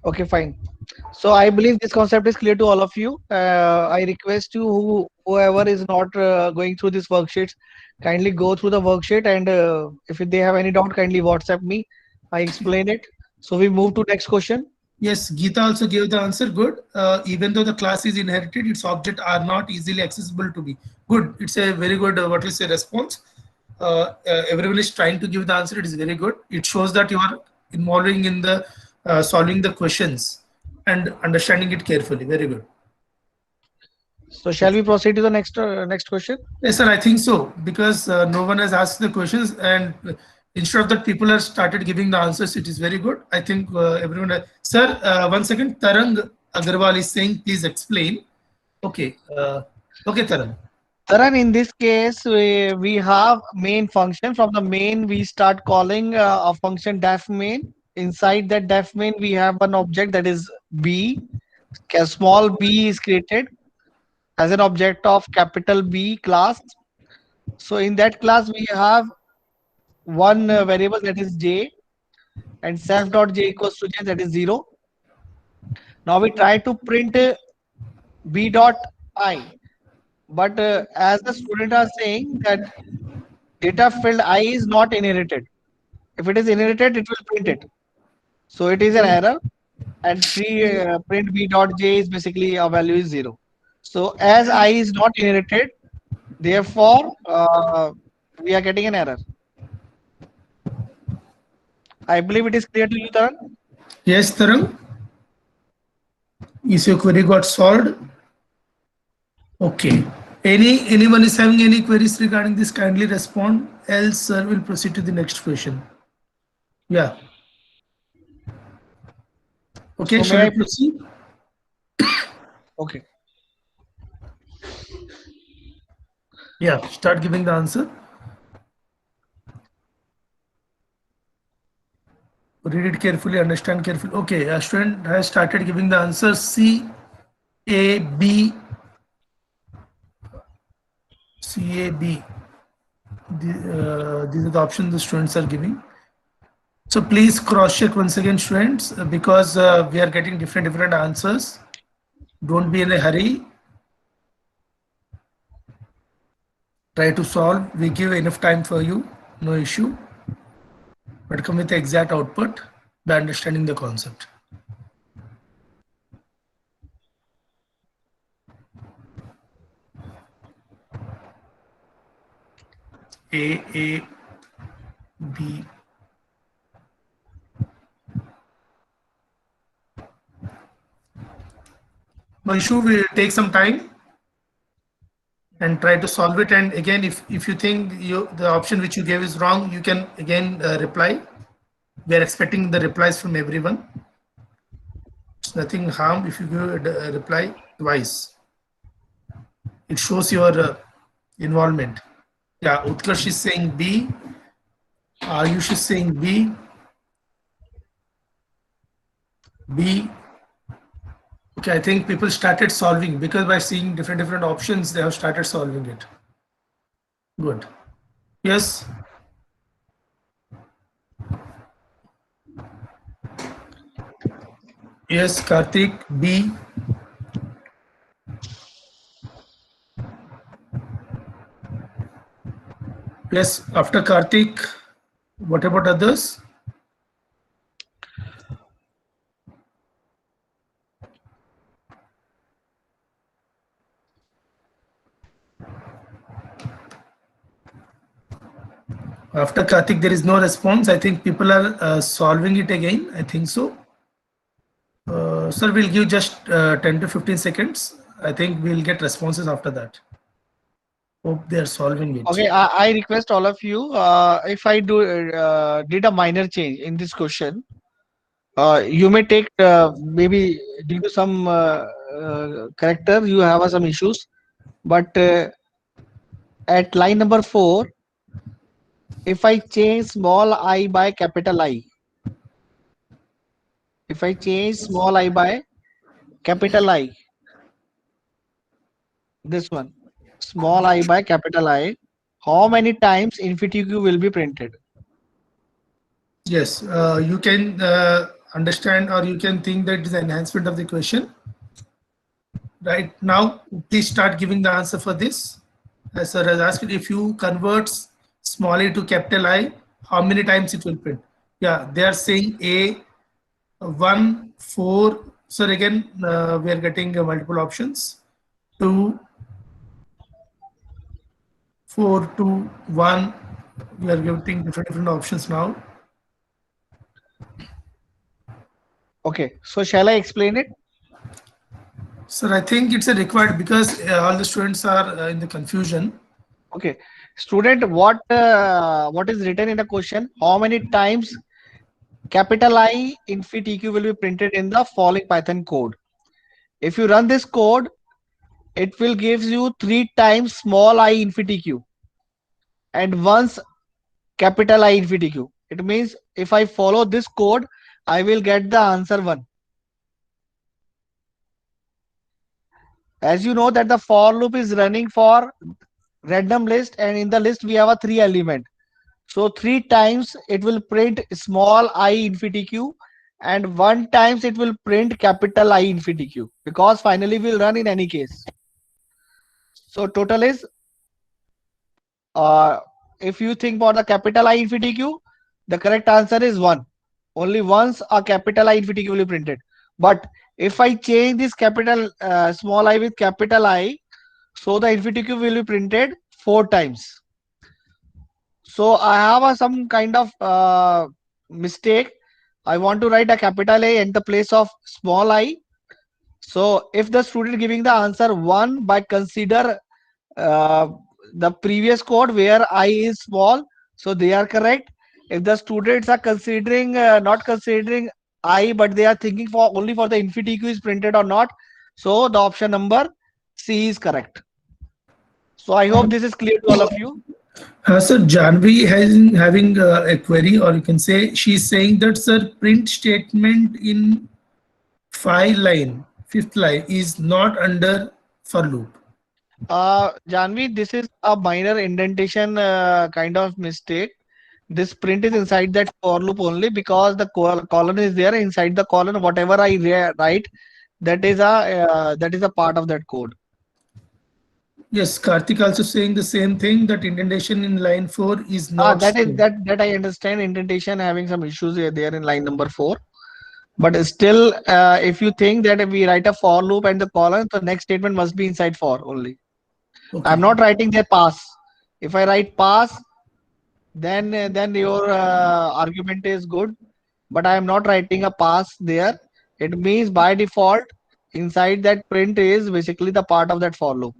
okay, fine. So I believe this concept is clear to all of you. I request you whoever is not going through this worksheets, kindly go through the worksheet and if they have any doubt, kindly WhatsApp me. I explain it. So we move to next question. Yes, Geeta also gave the answer. Good. Even though the class is inherited, its objects are not easily accessible to be. Good. It's a very good, what we say, response. Everyone is trying to give the answer. It is very good. It shows that you are involving in the solving the questions and understanding it carefully. Very good. So shall we proceed to the next question? Yes, sir, I think so because no one has asked the questions, and instead of that, people have started giving the answers. It is very good. I think everyone. Sir, 1 second. Tarang Agarwal is saying, please explain. Okay. Okay, Tarang. Taran, in this case, we have main function. From the main, we start calling a function def main. Inside that def main, we have an object that is b. A small b is created as an object of capital B class. So in that class, we have one variable that is j and self dot j equals to j, that is 0. Now we try to print b dot I, but as the student are saying that data field I is not inherited. If it is inherited, it will print it. So it is an error, and print b dot j is basically a value is 0. So as I is not inherited, therefore we are getting an error. I believe it is clear to you, Tarang. Yes, Tarang? Is your query got solved? Okay. Anyone is having any queries regarding this, kindly respond, else sir will proceed to the next question. Yeah. Okay, So shall may we I? proceed? Okay. Yeah, start giving the answer. Read it carefully, understand carefully. Okay, a student has started giving the answer C, A, B, C, A, B. These are the options the students are giving. So please cross check once again, students, because we are getting different answers. Don't be in a hurry. Try to solve. We give enough time for you, no issue. But come with the exact output by understanding the concept. A, B. No issue. Will take some time and try to solve it. And again, if you think the option which you gave is wrong, you can again reply. We are expecting the replies from everyone. It's nothing harm if you give a reply twice. It shows your involvement. Yeah, Utkarsh is saying B. Ayush is saying B. B. Okay, I think people started solving because by seeing different options, they have started solving it. Good. Yes. Yes, Karthik, B. Yes, after Karthik, what about others? After Karthik, there is no response. I think people are solving it again. I think so. Sir, we'll give just 10 to 15 seconds. I think we'll get responses after that. Hope they are solving it. Okay. I request all of you. If I did a minor change in this question, you may take maybe due to some character you have some issues, but at line number 4, if I change small I by capital I, if I change small I by capital I, this one, small I by capital I, how many times infinity Q will be printed? Yes, you can understand or you can think that is an enhancement of the question. Right now, please start giving the answer for this. As sir has asked, if you convert small a to capital I, how many times it will print? Yeah, they are saying A, 1, 4. So again, we are getting multiple options. 2, 4, 2, 1. We are getting different options now. Okay, so shall I explain it? Sir, I think it's a required because all the students are in the confusion. Okay, student, what is written in the question? How many times capital I infinity Q will be printed in the following Python code? If you run this code, it will gives you 3 times small I infinity Q and once capital I infinity Q. It means if I follow this code, I will get the answer 1. As you know that the for loop is running for random list, and in the list we have a 3 element. So 3 times it will print small I infinity Q and 1 times it will print capital I infinity Q, because finally will run in any case. So total is if you think for the capital I infinity Q, the correct answer is 1. Only once a capital I infinity Q will be printed. But if I change this capital small I with capital I, so the infinity Q will be printed 4 times. So I have some kind of mistake. I want to write a capital A in the place of small I. So if the student giving the answer 1 by consider uh, the previous code where I is small, so they are correct. If the students are considering not considering I, but they are thinking for only for the InfyTQ is printed or not, so the option number C is correct. So I hope this is clear to all of you. Sir, Janvi has having a query, or you can say she's saying that, sir, print statement in fifth line is not under for loop. Janvi, this is a minor indentation kind of mistake. This print is inside that for loop only because the colon is there. Inside the colon, whatever I write, that is a part of that code. Yes, Karthik also saying the same thing, that indentation in line 4 is not That is string. that I understand indentation having some issues here there in line number 4. But still, if you think that if we write a for loop and the colon, the next statement must be inside for only. Okay. I'm not writing there pass. If I write pass, then your argument is good. But I am not writing a pass there. It means by default, inside that print is basically the part of that for loop.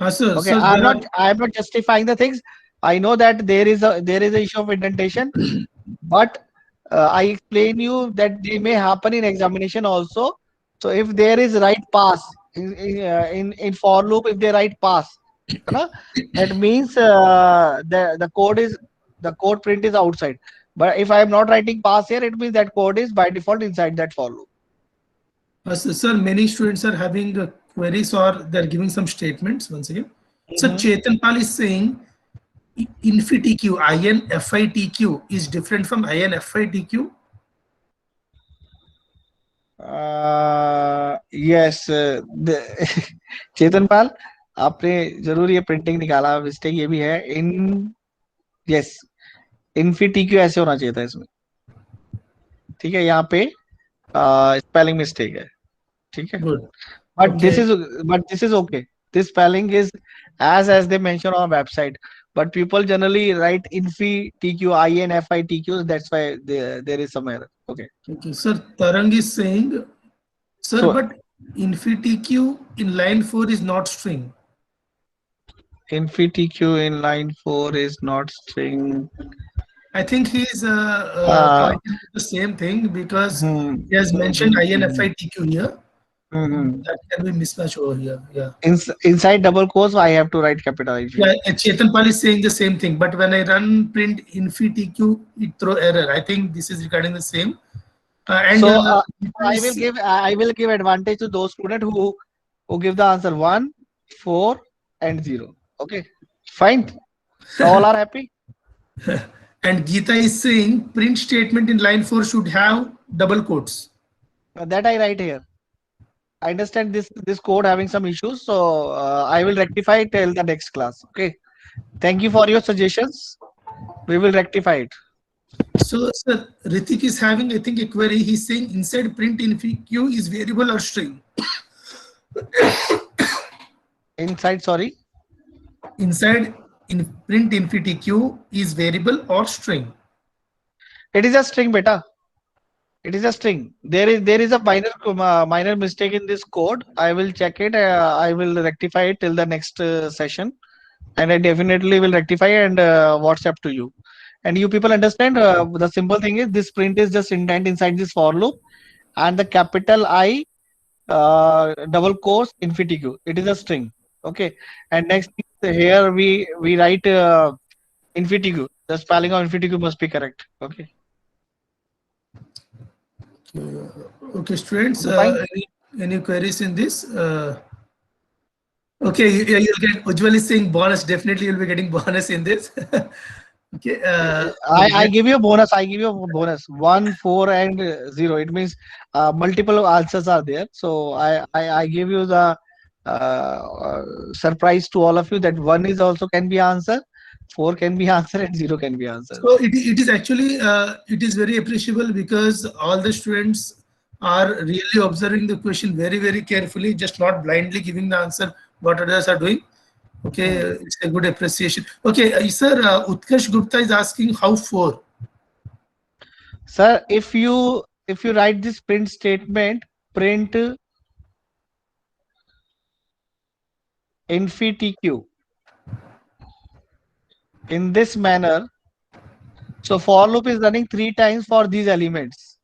Sir, Okay, sir, there are, I'm not justifying the things. I know that there is a issue of indentation, but I explain you that they may happen in examination also. So if there is right pass in for loop, if they write pass, है ना, that means the code is the code print is outside. But if I am not writing pass here, it means that code is by default inside that for loop. sir, many students are having queries, or they're giving some statements once again. So Chetan Pal is saying InfyTQ, INFITQ is different from INFITQ. Yes, चेतन पाल, आपने जरूर ये printing निकाला, mistake ये भी है इन, yes, InfyTQ ऐसे होना चाहिए था इसमें, ठीक है, यहाँ पे स्पेलिंग मिस्टेक है, ठीक है, but this is okay. This spelling is as they mention on website, but people generally write InfyTQ, INFITQ, that's why there is some error. Okay. Okay, sir, Tarang is saying, sir, So- but InfyTQ in line 4 is not string. InfyTQ in line 4 is not string. I think he's pointing to the same thing because he has mentioned INFITQ here. That can be mismatch over here. Yeah. Inside double quotes, I have to write capital I. Yeah, Chetan Pal is saying the same thing, but when I run print InfyTQ, it throw error. I think this is regarding the same. I will give advantage to those students who give the answer 1, 4, and 0. Okay, fine. So all are happy. And Geeta is saying print statement in line 4 should have double quotes. That I write here. I understand this code having some issues, so I will rectify it till the next class. Okay. Thank you for your suggestions. We will rectify it. So, sir, Ritik is having, I think, a query. He's saying inside print InfyQ is variable or string. Inside, sorry. Inside in print InfyTQ is variable or string. It is a string, beta. It is a string. There is a minor mistake in this code. I will check it. I will rectify it till the next session, and I definitely will rectify and WhatsApp to you. And you people understand the simple thing is this print is just indent inside this for loop, and the capital I double quotes InfyTQ. It is a string. Okay. And next here we write InfyTQ. The spelling of InfyTQ must be correct. Okay. Okay, students, any queries in this? Okay, you'll get, Ujjwal is saying bonus. Definitely you'll be getting bonus in this. Okay. I give you a bonus. I give you a bonus. 1, 4, and 0. It means multiple answers are there. So I give you the surprise to all of you that 1 is also can be answered, 4 can be answered, and 0 can be answered. So it is actually it is very appreciable because all the students are really observing the question very, very carefully, just not blindly giving the answer what others are doing. Okay, it's a good appreciation. Okay, sir, Utkarsh Gupta is asking how 4? Sir, if you write this print statement, print infitq in this manner, so for loop is running 3 times for these elements.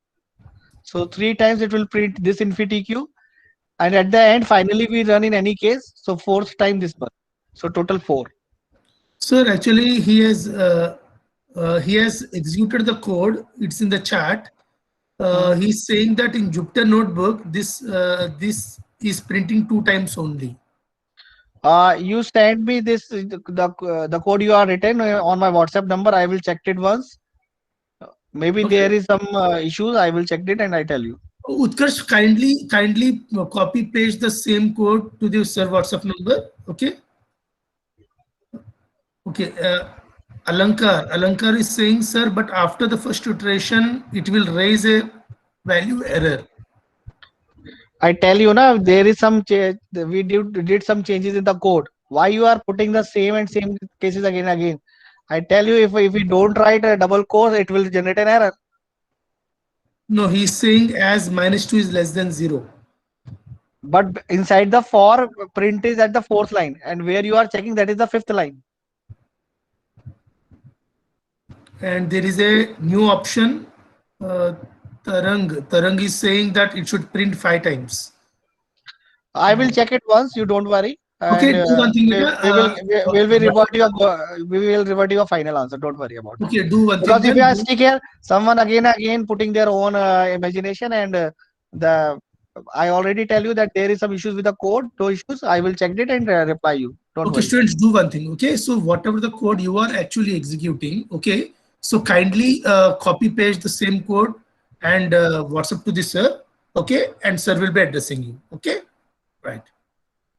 So 3 times it will print this infitq, and at the end, finally we run in any case. So fourth time this one. So total 4. Sir, actually, he has executed the code. It's in the chat. He's saying that in Jupyter Notebook, this is printing 2 times only. You send me this the code you are written on my WhatsApp number. I will check it once. Maybe Okay. there is some issues. I will check it and I tell you. Utkarsh, kindly copy paste the same code to the sir WhatsApp number. Okay. Okay. Alankar is saying, sir, but after the first iteration, it will raise a value error. I tell you now, there is some we did some changes in the code. Why you are putting the same cases again and again? I tell you, if we don't write a double quote, it will generate an error. No, he's saying as -2 is less than 0. But inside the for, print is at the 4th line, and where you are checking, that is the 5th line. And there is a new option. Tarang is saying that it should print 5 times. I will check it once. You don't worry, Okay, and do one thing. we will revert you a final answer. Don't worry about it. Okay, do one thing Because if then. you are stick here, someone again putting their own imagination, and the I already tell you that there is some issues with the code. No issues. I will check it and reply you. Don't Okay, worry. students, do one thing. Okay, so whatever the code you are actually executing, okay, so kindly copy paste the same code and WhatsApp to the sir. Okay, and sir will be addressing you. Okay, right,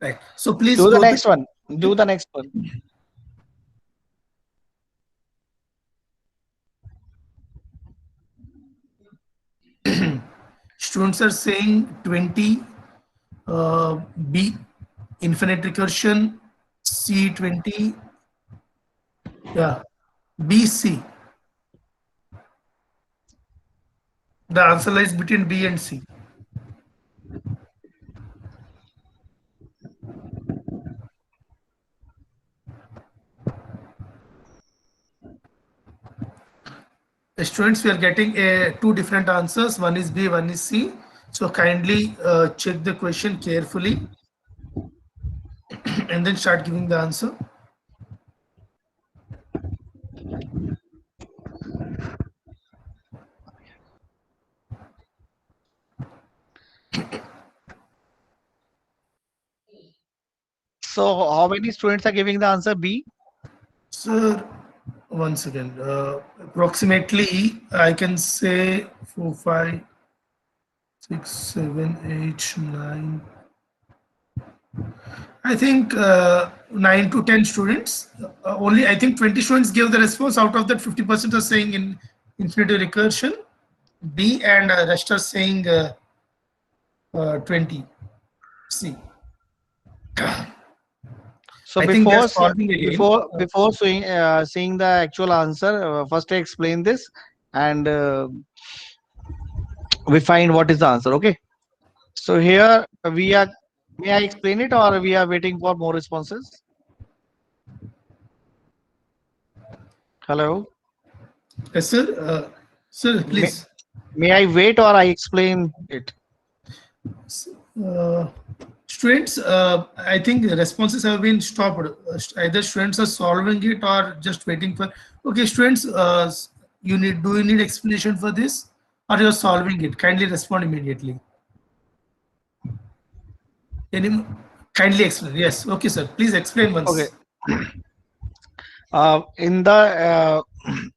right. So please Do the go next one. Do the next one. Students are saying 20, B, infinite recursion, C 20, yeah, B, C. The answer lies between B and C. Students, we are getting two different answers. One is B, one is C. So kindly check the question carefully and then start giving the answer. So how many students are giving the answer B? Sir, one second. Approximately, I can say 4, 5, 6, 7, 8, 9. I think 9 to 10 students. Only I think 20 students gave the response. Out of that, 50% are saying in infinity recursion, B, and rest are saying 20. C. So I think they're solving again. before seeing the actual answer, first I explain this, and we find what is the answer. Okay. So here we are. May I explain it, or we are waiting for more responses? Hello. Yes, sir. Sir, please. May I wait, or I explain it? Uh, Students, I think the responses have been stopped. Either students are solving it or just waiting for. Okay, students, do you need explanation for this, or you're solving it? Kindly respond immediately. Any kindly explain. Yes. Okay, sir. Please explain once. Okay.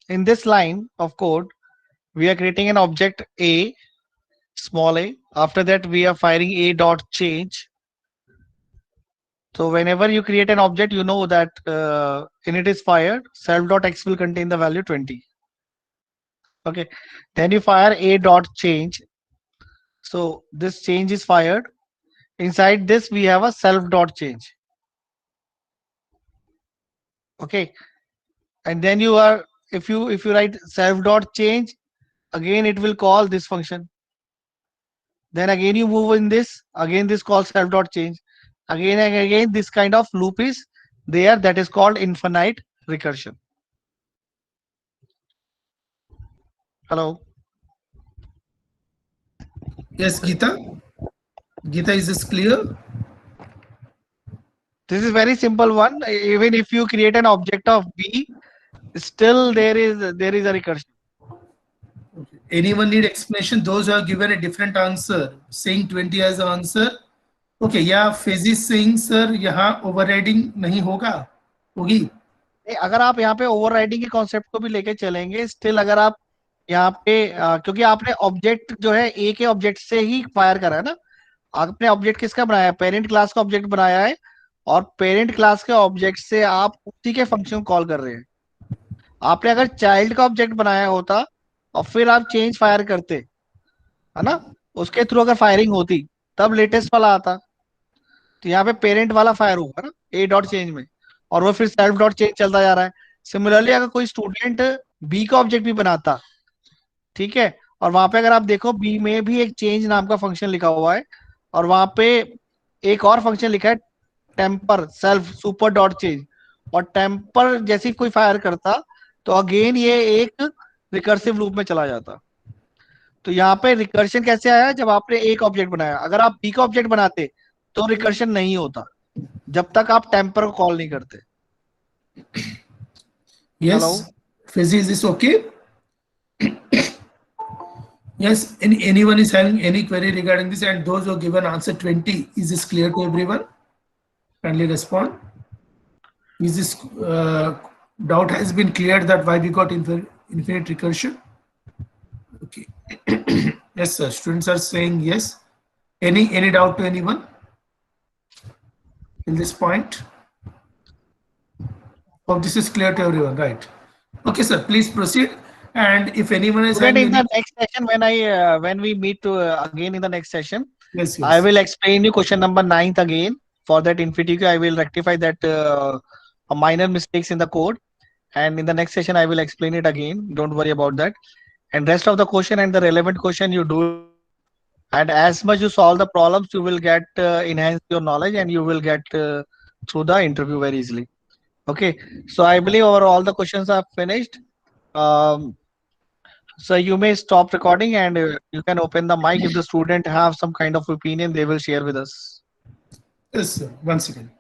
In this line of code, we are creating an object A, small a. After that, we are firing a dot change. So whenever you create an object, you know that init is fired, self.x will contain the value 20. Okay. Then you fire a dot change. So this change is fired. Inside this, we have a self dot change. Okay. And then you are, if you write self dot change, again it will call this function. Then again you move in this, again this calls self dot change. Again and again this kind of loop is there, that is called infinite recursion. Hello. Yes, Geeta. Geeta, is this clear? This is very simple one. Even if you create an object of B, still there is a recursion. Anyone need explanation? Those who have given a different answer, saying 20 as the answer. Okay, yeah, Faiz is saying, sir, यहाँ overriding नहीं होगा, होगी. अगर आप यहाँ पे overriding के concept को भी लेके चलेंगे, स्टिल अगर आप यहाँ पे क्योंकि आपने ऑब्जेक्ट जो है ए के ऑब्जेक्ट से ही फायर करा है ना, आपने ऑब्जेक्ट किसका बनाया है, पेरेंट क्लास का ऑब्जेक्ट बनाया है, और पेरेंट क्लास के ऑब्जेक्ट से आप उसी के फंक्शन कॉल कर रहे हैं. आपने अगर चाइल्ड का ऑब्जेक्ट बनाया होता और फिर आप चेंज फायर करते, है ना, उसके थ्रू अगर फायरिंग होती तब लेटेस्ट वाला आता. तो यहाँ पे पेरेंट वाला फायर होगा ना ए डॉट चेंज में, और वो फिर सेल्फ डॉट चेंज चलता जा रहा है. सिमिलरली अगर कोई स्टूडेंट बी का ऑब्जेक्ट भी बनाता, ठीक है, और वहां पे अगर आप देखो बी में भी एक चेंज नाम का फंक्शन लिखा हुआ है, और वहां पे एक और फंक्शन लिखा है temper self super dot change, और टेम्पर जैसे कोई फायर करता तो अगेन ये एक रिकर्सिव लूप में चला जाता. तो यहाँ पे रिकर्शन कैसे आया, जब आपने एक ऑब्जेक्ट बनाया. अगर आप बी का ऑब्जेक्ट बनाते तो रिकर्शन नहीं होता जब तक आप टेम्पर को कॉल नहीं करते. Yes, Hello? Faiz, is this okay? Yes, anyone is having any query regarding this, and those who have given answer 20, is this clear to everyone? Kindly respond. Is this doubt has been cleared that why we got infinite recursion? Okay. Yes, sir. Students are saying yes. Any doubt to anyone in this point? Hope this is clear to everyone, right? Okay, sir. Please proceed. And if anyone is Student, having in any, the next session, when we meet again in the next session, yes, I yes. will explain you question number 9th again. For that InfyTQ, I will rectify that minor mistakes in the code. And in the next session, I will explain it again. Don't worry about that. And rest of the question and the relevant question, you do. And as much you solve the problems, you will get enhance your knowledge, and you will get through the interview very easily. Okay. So I believe all the questions are finished. So you may stop recording, and you can open the mic. If the student have some kind of opinion, they will share with us. Yes, sir. Once again.